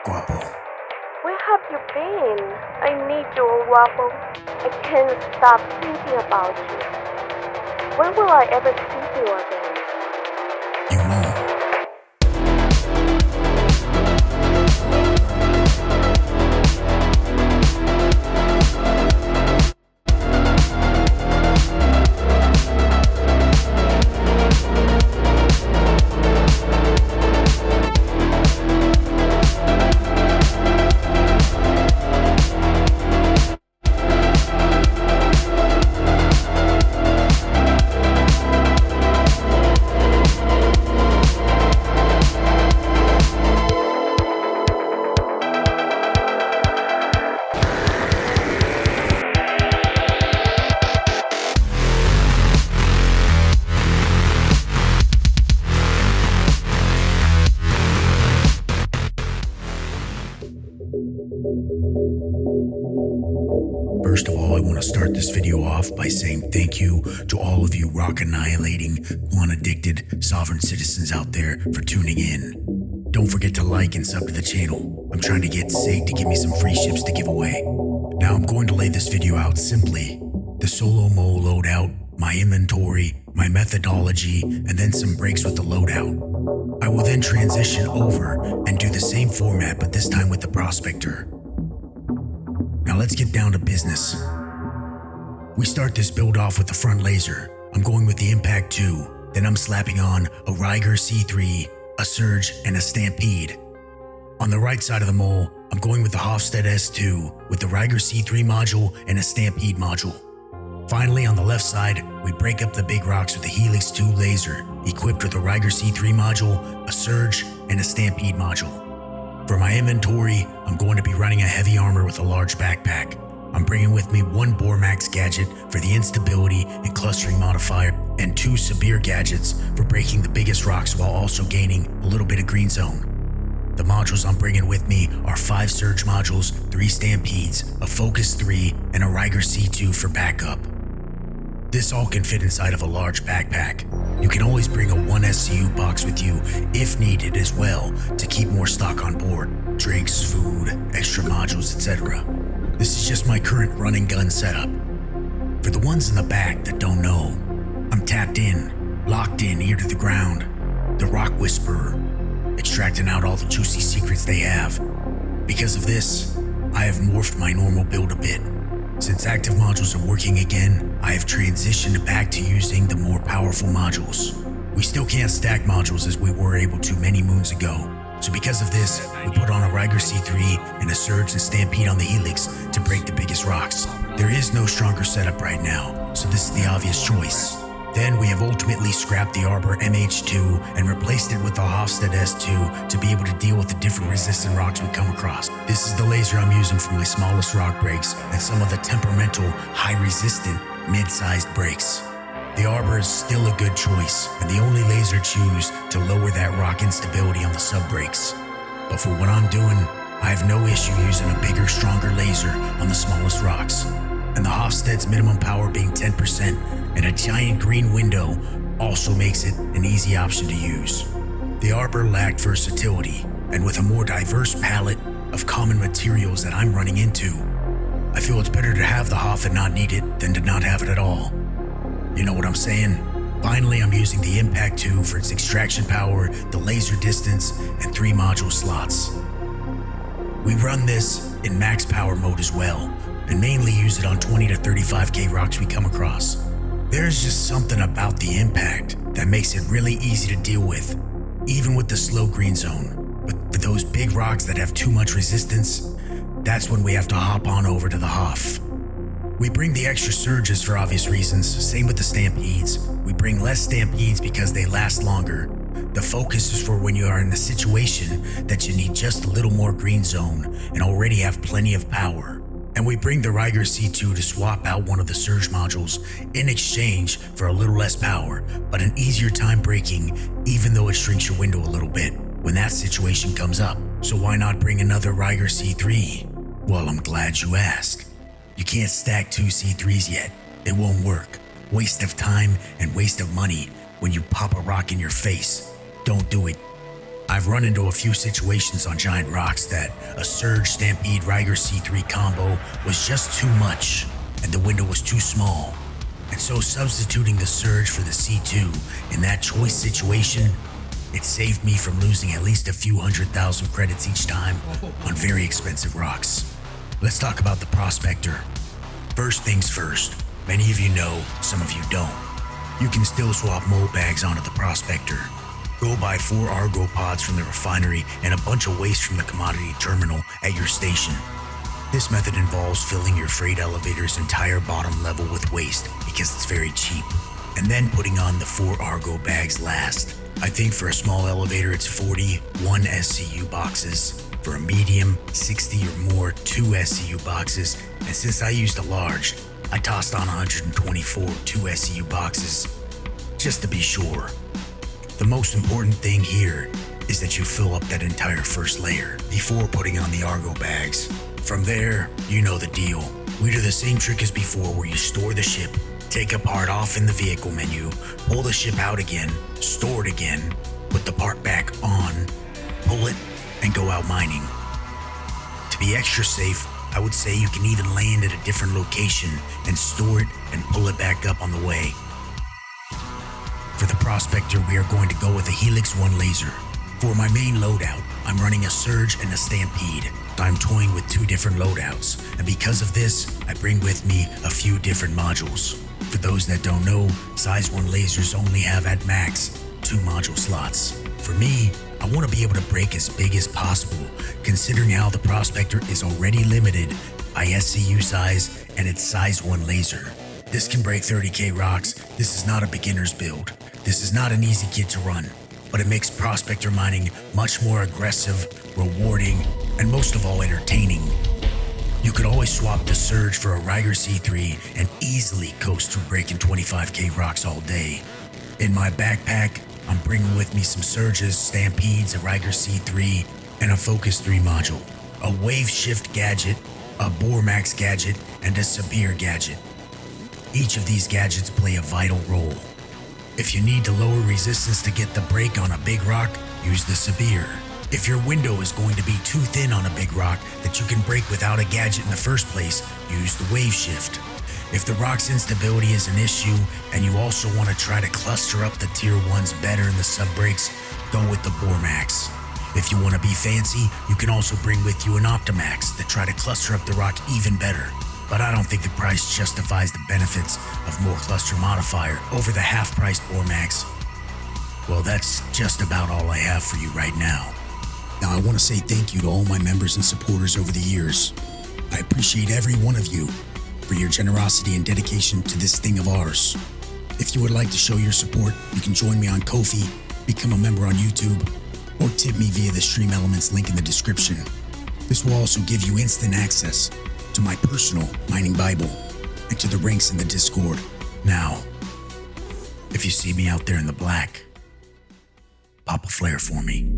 Elguapoe. Where have you been? I need you, Elguapoe. I can't stop thinking about you. When will I ever see you again? You won't. First of all, I want to start this video off by saying thank you to all of you rock-annihilating, quant-addicted, sovereign citizens out there for tuning in. Don't forget to like and sub to the channel. I'm trying to get Sate to give me some free ships to give away. Now I'm going to lay this video out simply. The solo mole loadout, my inventory, my methodology, and then some breaks with the loadout. I will then transition over and do the same format, but this time with the Prospector. Now let's get down to business. We start this build off with the front laser. I'm going with the Impact 2, then I'm slapping on a Ryger C3, a Surge, and a Stampede. On the right side of the mole, I'm going with the Hofstad S2 with the Ryger C3 module and a Stampede module. Finally, on the left side, we break up the big rocks with the Helix 2 laser, equipped with a Ryger C3 module, a Surge, and a Stampede module. For my inventory, I'm going to be running a heavy armor with a large backpack. I'm bringing with me one Bormax gadget for the instability and clustering modifier, and 2 severe gadgets for breaking the biggest rocks while also gaining a little bit of green zone. The modules I'm bringing with me are 5 Surge modules, 3 Stampedes, a Focus 3, and a Ryger C2 for backup. This all can fit inside of a large backpack. You can always bring a 1 SCU box with you if needed as well to keep more stock on board. Drinks, food, extra modules, etc. This is just my current run and gun setup. For the ones in the back that don't know, I'm tapped in, locked in, ear to the ground, the Rock Whisperer, extracting out all the juicy secrets they have. Because of this, I have morphed my normal build a bit. Since active modules are working again, I have transitioned back to using the more powerful modules. We still can't stack modules as we were able to many moons ago. So because of this, we put on a Ryger C3 and a Surge and Stampede on the Helix to break the biggest rocks. There is no stronger setup right now, so this is the obvious choice. Then we have ultimately scrapped the Arbor MH2 and replaced it with the Hofstad S2 to be able to deal with the different resistant rocks we come across. This is the laser I'm using for my smallest rock breaks and some of the temperamental, high-resistant, mid-sized breaks. The Arbor is still a good choice and the only laser choose to lower that rock instability on the sub-breaks. But for what I'm doing, I have no issue using a bigger, stronger laser on the smallest rocks. And the Hofstad's minimum power being 10% and a giant green window also makes it an easy option to use. The Arbor lacked versatility, and with a more diverse palette of common materials that I'm running into, I feel it's better to have the Hof and not need it than to not have it at all. You know what I'm saying? Finally, I'm using the Impact 2 for its extraction power, the laser distance, and 3 module slots. We run this in max power mode as well, and mainly use it on 20 to 35k rocks we come across. There's just something about the Impact that makes it really easy to deal with, even with the slow green zone. But for those big rocks that have too much resistance, that's when we have to hop on over to the Hof. We bring the extra Surges for obvious reasons, same with the Stampedes. We bring less Stampedes because they last longer. The Focus is for when you are in the situation that you need just a little more green zone and already have plenty of power. And we bring the Ryger C2 to swap out one of the Surge modules in exchange for a little less power, but an easier time breaking, even though it shrinks your window a little bit when that situation comes up. So why not bring another Ryger C3? Well, I'm glad you asked. You can't stack 2 C3s yet. It won't work. Waste of time and waste of money when you pop a rock in your face. Don't do it. I've run into a few situations on giant rocks that a Surge Stampede Riger C3 combo was just too much and the window was too small. And so substituting the Surge for the C2 in that choice situation, it saved me from losing at least a few 100,000 credits each time on very expensive rocks. Let's talk about the Prospector. First things first, many of you know, some of you don't. You can still swap mole bags onto the Prospector. Go buy 4 Argo pods from the refinery and a bunch of waste from the commodity terminal at your station. This method involves filling your freight elevator's entire bottom level with waste because it's very cheap, and then putting on the 4 Argo bags last. I think for a small elevator it's 41 SCU boxes. For a medium, 60 or more 2 SCU boxes, and since I used a large, I tossed on 124 2 SCU boxes, just to be sure. The most important thing here is that you fill up that entire first layer before putting on the Argo bags. From there, you know the deal. We do the same trick as before where you store the ship, take a part off in the vehicle menu, pull the ship out again, store it again, put the part back on, pull it, and go out mining. To be extra safe, I would say you can even land at a different location and store it and pull it back up on the way. For the Prospector, we are going to go with a Helix 1 laser. For my main loadout, I'm running a Surge and a Stampede. I'm toying with 2 different loadouts, and because of this, I bring with me a few different modules. For those that don't know, size 1 lasers only have at max 2 module slots. For me, I want to be able to break as big as possible, considering how the Prospector is already limited by SCU size and its size 1 laser. This can break 30k rocks. This is not a beginner's build. This is not an easy kit to run, but it makes Prospector mining much more aggressive, rewarding, and most of all entertaining. You could always swap the Surge for a Riger C3 and easily coast through breaking 25k rocks all day. In my backpack, I'm bringing with me some Surges, Stampedes, a Riger C3, and a Focus 3 module, a Wave Shift gadget, a Bormax gadget, and a Sabir gadget. Each of these gadgets play a vital role. If you need to lower resistance to get the break on a big rock, use the Sabir. If your window is going to be too thin on a big rock that you can break without a gadget in the first place, use the Wave Shift. If the rock's instability is an issue and you also want to try to cluster up the tier 1s better in the sub-breaks, go with the Bormax. If you want to be fancy, you can also bring with you an Optimax to try to cluster up the rock even better. But I don't think the price justifies the benefits of more cluster modifier over the half-priced Bormax. Well, that's just about all I have for you right now. Now I want to say thank you to all my members and supporters over the years. I appreciate every one of you for your generosity and dedication to this thing of ours. If you would like to show your support, you can join me on Ko-fi, become a member on YouTube, or tip me via the Stream Elements link in the description. This will also give you instant access to my personal mining Bible and to the ranks in the Discord. Now, if you see me out there in the black, pop a flare for me.